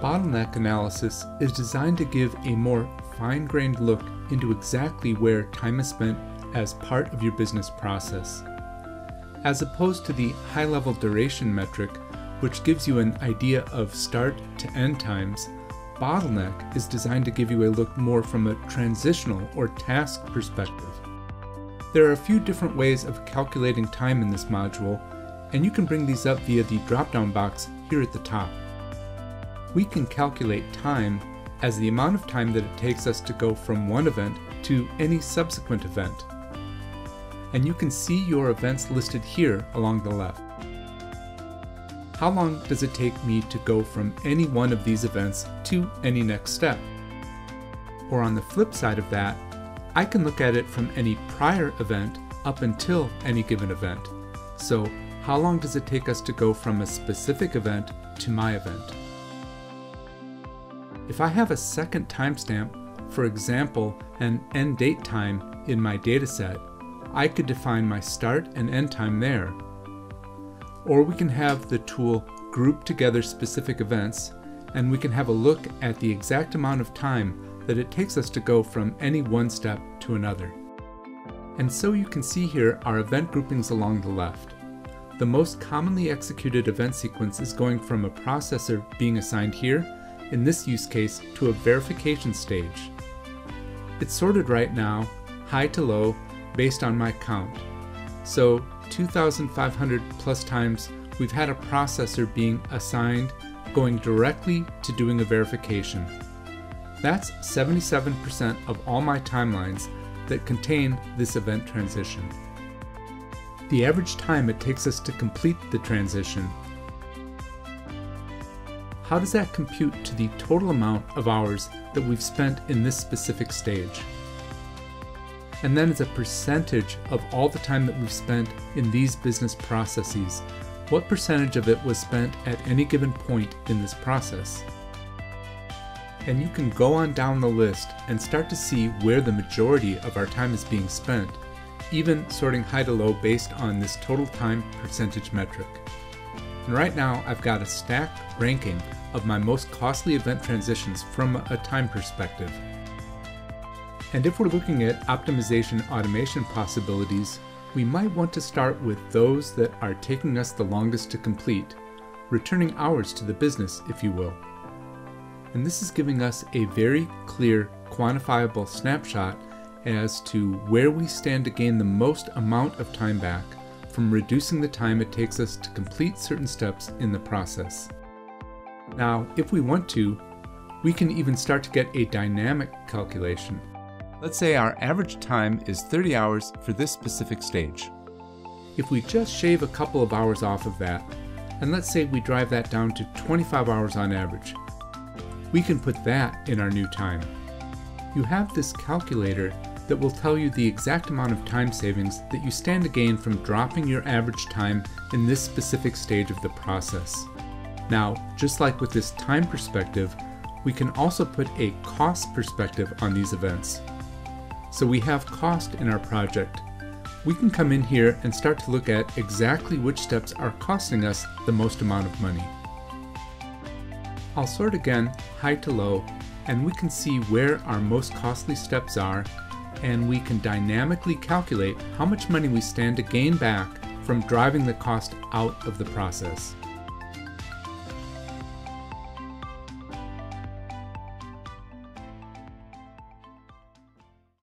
Bottleneck analysis is designed to give a more fine-grained look into exactly where time is spent as part of your business process. As opposed to the high-level duration metric, which gives you an idea of start to end times, Bottleneck is designed to give you a look more from a transitional or task perspective. There are a few different ways of calculating time in this module, and you can bring these up via the drop-down box here at the top. We can calculate time as the amount of time that it takes us to go from one event to any subsequent event. And you can see your events listed here along the left. How long does it take me to go from any one of these events to any next step? Or on the flip side of that, I can look at it from any prior event up until any given event. So, how long does it take us to go from a specific event to my event? If I have a second timestamp, for example, an end date time in my dataset, I could define my start and end time there. Or we can have the tool group together specific events, and we can have a look at the exact amount of time that it takes us to go from any one step to another. And so you can see here our event groupings along the left. The most commonly executed event sequence is going from a processor being assigned here, in this use case, to a verification stage. It's sorted right now, high to low, based on my count. So 2,500 plus times we've had a processor being assigned going directly to doing a verification. That's 77% of all my timelines that contain this event transition. The average time it takes us to complete the transition. How does that compute to the total amount of hours that we've spent in this specific stage? And then as a percentage of all the time that we've spent in these business processes, what percentage of it was spent at any given point in this process? And you can go on down the list and start to see where the majority of our time is being spent, even sorting high to low based on this total time percentage metric. And right now I've got a stacked ranking of my most costly event transitions from a time perspective. And if we're looking at optimization automation possibilities, we might want to start with those that are taking us the longest to complete, returning hours to the business, if you will. And this is giving us a very clear, quantifiable snapshot as to where we stand to gain the most amount of time back from reducing the time it takes us to complete certain steps in the process. Now, if we want to, we can even start to get a dynamic calculation. Let's say our average time is 30 hours for this specific stage. If we just shave a couple of hours off of that, and let's say we drive that down to 25 hours on average, we can put that in our new time. You have this calculator that will tell you the exact amount of time savings that you stand to gain from dropping your average time in this specific stage of the process. Now, just like with this time perspective, we can also put a cost perspective on these events. So we have cost in our project. We can come in here and start to look at exactly which steps are costing us the most amount of money. I'll sort again high to low, and we can see where our most costly steps are, and we can dynamically calculate how much money we stand to gain back from driving the cost out of the process.